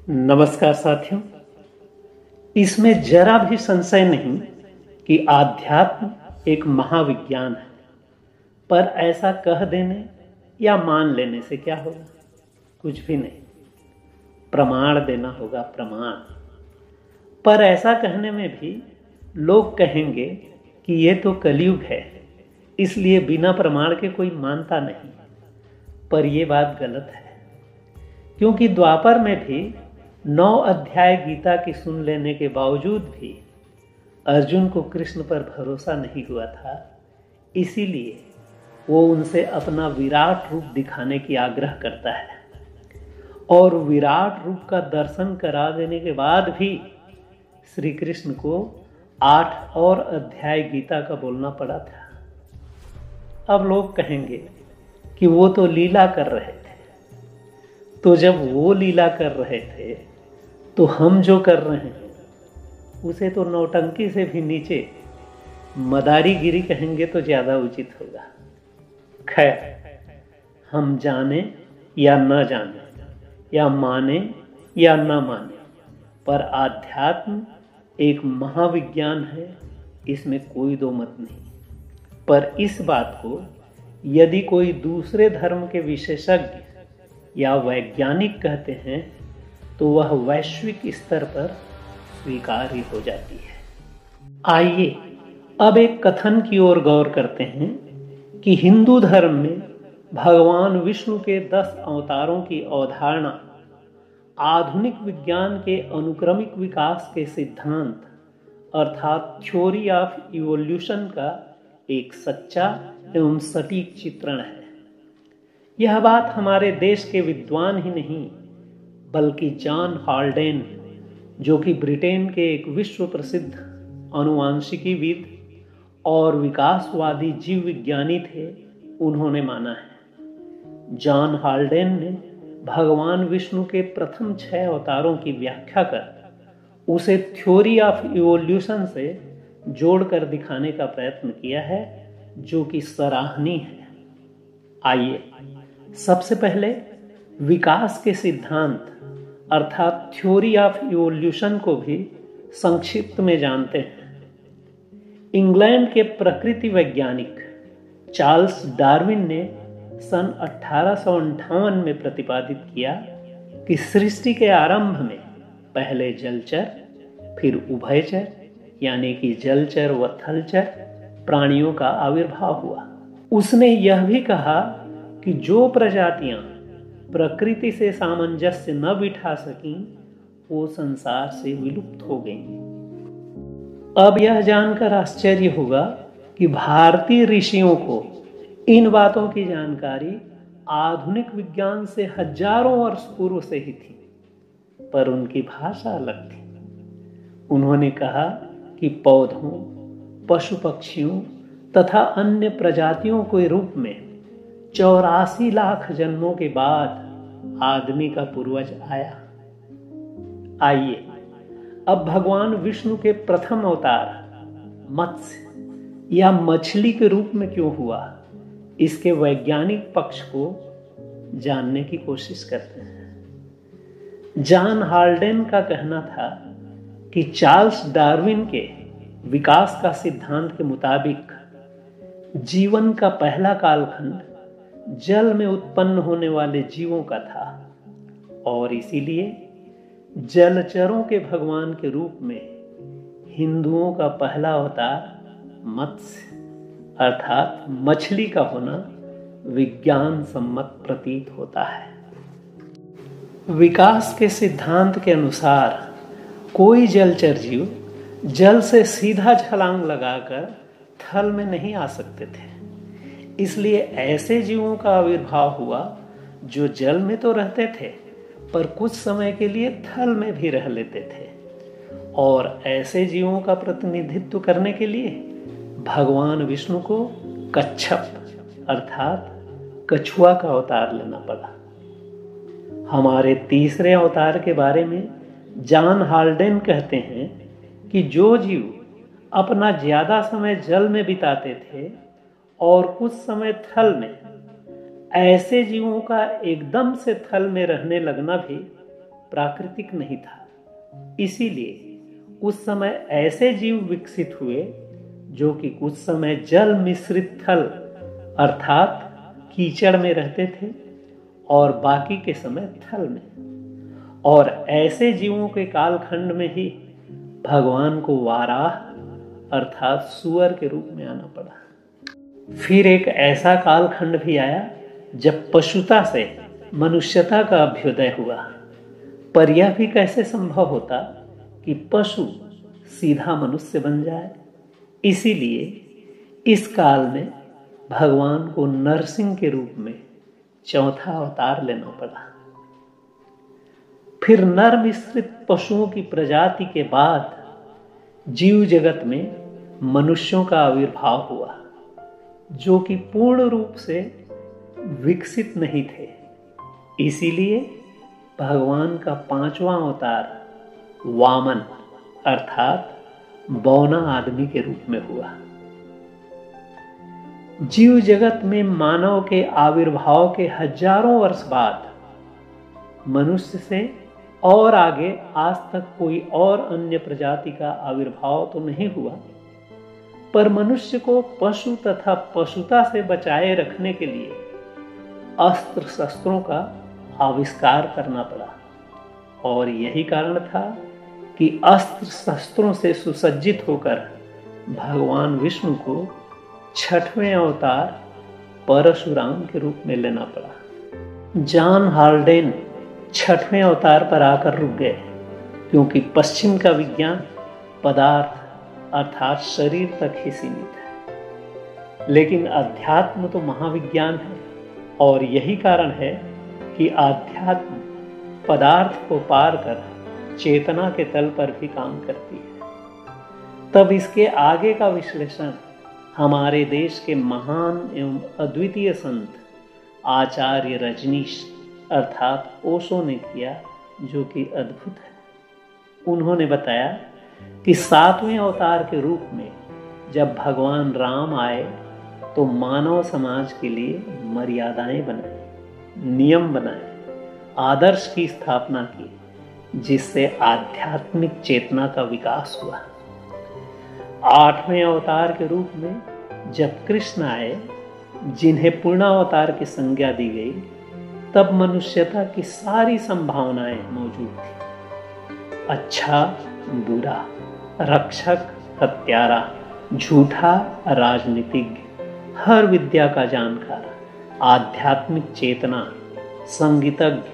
नमस्कार साथियों। इसमें जरा भी संशय नहीं कि आध्यात्म एक महाविज्ञान है, पर ऐसा कह देने या मान लेने से क्या होगा? कुछ भी नहीं। प्रमाण देना होगा, प्रमाण। पर ऐसा कहने में भी लोग कहेंगे कि ये तो कलयुग है, इसलिए बिना प्रमाण के कोई मानता नहीं। पर यह बात गलत है, क्योंकि द्वापर में भी 9 अध्याय गीता की सुन लेने के बावजूद भी अर्जुन को कृष्ण पर भरोसा नहीं हुआ था। इसीलिए वो उनसे अपना विराट रूप दिखाने की आग्रह करता है, और विराट रूप का दर्शन करा देने के बाद भी श्री कृष्ण को 8 और अध्याय गीता का बोलना पड़ा था। अब लोग कहेंगे कि वो तो लीला कर रहे थे। तो जब वो लीला कर रहे थे तो हम जो कर रहे हैं उसे तो नौटंकी से भी नीचे मदारीगिरी कहेंगे तो ज्यादा उचित होगा। खैर, हम जाने या न जाने, या माने या न माने, पर आध्यात्म एक महाविज्ञान है, इसमें कोई दो मत नहीं। पर इस बात को यदि कोई दूसरे धर्म के विशेषज्ञ या वैज्ञानिक कहते हैं तो वह वैश्विक स्तर पर स्वीकार्य हो जाती है। आइए अब एक कथन की ओर गौर करते हैं कि हिंदू धर्म में भगवान विष्णु के 10 अवतारों की अवधारणा आधुनिक विज्ञान के अनुक्रमिक विकास के सिद्धांत अर्थात थ्योरी ऑफ इवोल्यूशन का एक सच्चा एवं सटीक चित्रण है। यह बात हमारे देश के विद्वान ही नहीं, बल्कि जॉन हाल्डेन, जो कि ब्रिटेन के एक विश्व प्रसिद्ध आनुवांशिकीविद और विकासवादी जीव विज्ञानी थे, उन्होंने माना है। जॉन हाल्डेन ने भगवान विष्णु के प्रथम 6 अवतारों की व्याख्या कर उसे थ्योरी ऑफ इवोल्यूशन से जोड़कर दिखाने का प्रयत्न किया है, जो कि सराहनीय है। आइए सबसे पहले विकास के सिद्धांत अर्थात थ्योरी ऑफ इवोल्यूशन को भी संक्षिप्त में जानते हैं। इंग्लैंड के प्रकृति वैज्ञानिक चार्ल्स डार्विन ने सन 1858 में प्रतिपादित किया कि सृष्टि के आरंभ में पहले जलचर, फिर उभयचर यानी कि जलचर व थलचर प्राणियों का आविर्भाव हुआ। उसने यह भी कहा कि जो प्रजातियां प्रकृति से सामंजस्य न बिठा सकीं, वो संसार से विलुप्त हो गईं। अब यह जानकर आश्चर्य होगा कि भारतीय ऋषियों को इन बातों की जानकारी आधुनिक विज्ञान से हजारों वर्ष पूर्व से ही थी, पर उनकी भाषा अलग थी। उन्होंने कहा कि पौधों, पशु पक्षियों तथा अन्य प्रजातियों के रूप में 84 लाख जन्मों के बाद आदमी का पूर्वज आया। आइए अब भगवान विष्णु के प्रथम अवतार मत्स्य या मछली के रूप में क्यों हुआ, इसके वैज्ञानिक पक्ष को जानने की कोशिश करते हैं। जॉन हाल्डेन का कहना था कि चार्ल्स डार्विन के विकास का सिद्धांत के मुताबिक जीवन का पहला कालखंड जल में उत्पन्न होने वाले जीवों का था, और इसीलिए जलचरों के भगवान के रूप में हिंदुओं का पहला अवतार मत्स्य अर्थात मछली का होना विज्ञान सम्मत प्रतीत होता है। विकास के सिद्धांत के अनुसार कोई जलचर जीव जल से सीधा छलांग लगाकर थल में नहीं आ सकते थे। इसलिए ऐसे जीवों का आविर्भाव हुआ जो जल में तो रहते थे, पर कुछ समय के लिए थल में भी रह लेते थे। और ऐसे जीवों का प्रतिनिधित्व करने के लिए भगवान विष्णु को कच्छप अर्थात कछुआ का अवतार लेना पड़ा। हमारे तीसरे अवतार के बारे में जॉन हाल्डेन कहते हैं कि जो जीव अपना ज्यादा समय जल में बिताते थे और कुछ समय थल में, ऐसे जीवों का एकदम से थल में रहने लगना भी प्राकृतिक नहीं था। इसीलिए उस समय ऐसे जीव विकसित हुए जो कि कुछ समय जल मिश्रित थल अर्थात कीचड़ में रहते थे और बाकी के समय थल में। और ऐसे जीवों के कालखंड में ही भगवान को वाराह अर्थात सुअर के रूप में आना पड़ा। फिर एक ऐसा कालखंड भी आया जब पशुता से मनुष्यता का अभ्युदय हुआ। पर यह भी कैसे संभव होता कि पशु सीधा मनुष्य बन जाए। इसीलिए इस काल में भगवान को नरसिंह के रूप में चौथा अवतार लेना पड़ा। फिर नर मिश्रित पशुओं की प्रजाति के बाद जीव जगत में मनुष्यों का आविर्भाव हुआ जो कि पूर्ण रूप से विकसित नहीं थे। इसीलिए भगवान का पांचवा अवतार वामन अर्थात बौना आदमी के रूप में हुआ। जीव जगत में मानव के आविर्भाव के हजारों वर्ष बाद मनुष्य से और आगे आज तक कोई और अन्य प्रजाति का आविर्भाव तो नहीं हुआ, पर मनुष्य को पशु तथा पशुता से बचाए रखने के लिए अस्त्र शस्त्रों का आविष्कार करना पड़ा। और यही कारण था कि अस्त्र शस्त्रों से सुसज्जित होकर भगवान विष्णु को छठवें अवतार परशुराम के रूप में लेना पड़ा। जॉन हाल्डेन छठवें अवतार पर आकर रुक गए क्योंकि पश्चिम का विज्ञान पदार्थ अर्थात शरीर तक ही सीमित है, लेकिन अध्यात्म तो महाविज्ञान है। और यही कारण है कि आध्यात्म पदार्थ को पार कर चेतना के तल पर भी काम करती है। तब इसके आगे का विश्लेषण हमारे देश के महान एवं अद्वितीय संत आचार्य रजनीश अर्थात ओशो ने किया, जो कि अद्भुत है। उन्होंने बताया कि सातवें अवतार के रूप में जब भगवान राम आए तो मानव समाज के लिए मर्यादाएं बनाई, नियम बनाए, आदर्श की स्थापना की, जिससे आध्यात्मिक चेतना का विकास हुआ। आठवें अवतार के रूप में जब कृष्ण आए, जिन्हें पूर्णावतार की संज्ञा दी गई, तब मनुष्यता की सारी संभावनाएं मौजूद थी। अच्छा बुरा, रक्षक हत्यारा, झूठा राजनीतिज्ञ, हर विद्या का जानकार, आध्यात्मिक चेतना, संगीतज्ञ,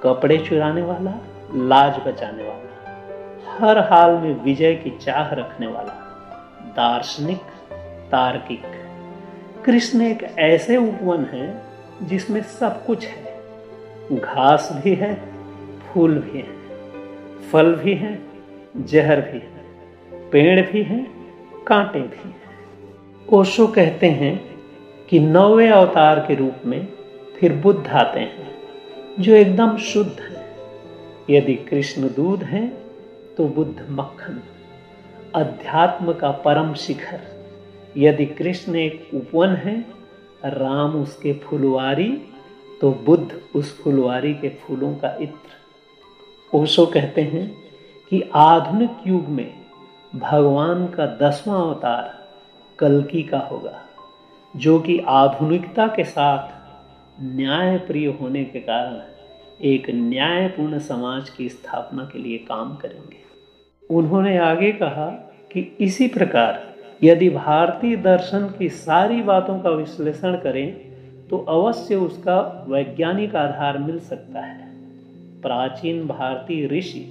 कपड़े चुराने वाला, लाज बचाने वाला, हर हाल में विजय की चाह रखने वाला, दार्शनिक, तार्किक। कृष्ण एक ऐसे उपवन है जिसमें सब कुछ है। घास भी है, फूल भी है, फल भी है, जहर भी है, पेड़ भी है, कांटे भी हैं। ओशो कहते हैं कि 9वें अवतार के रूप में फिर बुद्ध आते हैं जो एकदम शुद्ध है। यदि कृष्ण दूध है तो बुद्ध मक्खन, अध्यात्म का परम शिखर। यदि कृष्ण एक उपवन है, राम उसके फुलवारी, तो बुद्ध उस फुलवारी के फूलों का इत्र। ओशो कहते हैं कि आधुनिक युग में भगवान का 10वां अवतार कल्कि का होगा, जो कि आधुनिकता के साथ न्याय प्रिय होने के कारण एक न्यायपूर्ण समाज की स्थापना के लिए काम करेंगे। उन्होंने आगे कहा कि इसी प्रकार यदि भारतीय दर्शन की सारी बातों का विश्लेषण करें तो अवश्य उसका वैज्ञानिक आधार मिल सकता है। प्राचीन भारतीय ऋषि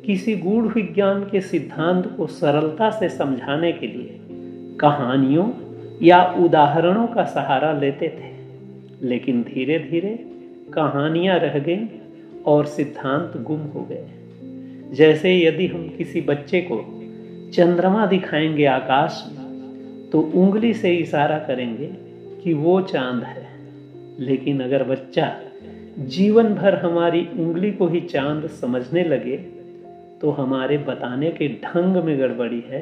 किसी गूढ़ विज्ञान के सिद्धांत को सरलता से समझाने के लिए कहानियों या उदाहरणों का सहारा लेते थे, लेकिन धीरे धीरे कहानियां रह गईं और सिद्धांत गुम हो गए। जैसे यदि हम किसी बच्चे को चंद्रमा दिखाएंगे आकाश में तो उंगली से इशारा करेंगे कि वो चांद है, लेकिन अगर बच्चा जीवन भर हमारी उंगली को ही चांद समझने लगे तो हमारे बताने के ढंग में गड़बड़ी है,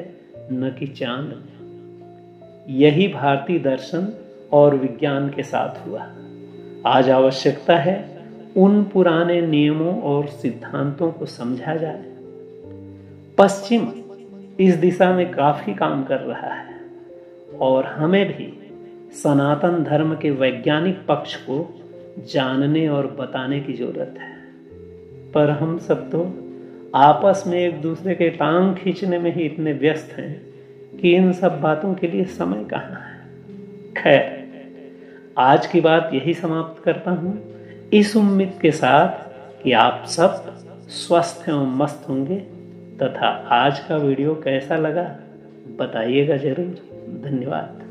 न कि चांद में। यही भारतीय दर्शन और विज्ञान के साथ हुआ। आज आवश्यकता है उन पुराने नियमों और सिद्धांतों को समझा जाए। पश्चिम इस दिशा में काफी काम कर रहा है और हमें भी सनातन धर्म के वैज्ञानिक पक्ष को जानने और बताने की जरूरत है। पर हम सब तो आपस में एक दूसरे के टांग खींचने में ही इतने व्यस्त हैं कि इन सब बातों के लिए समय कहाँ है। खैर, आज की बात यही समाप्त करता हूँ, इस उम्मीद के साथ कि आप सब स्वस्थ एवं मस्त होंगे। तथा आज का वीडियो कैसा लगा बताइएगा जरूर। धन्यवाद।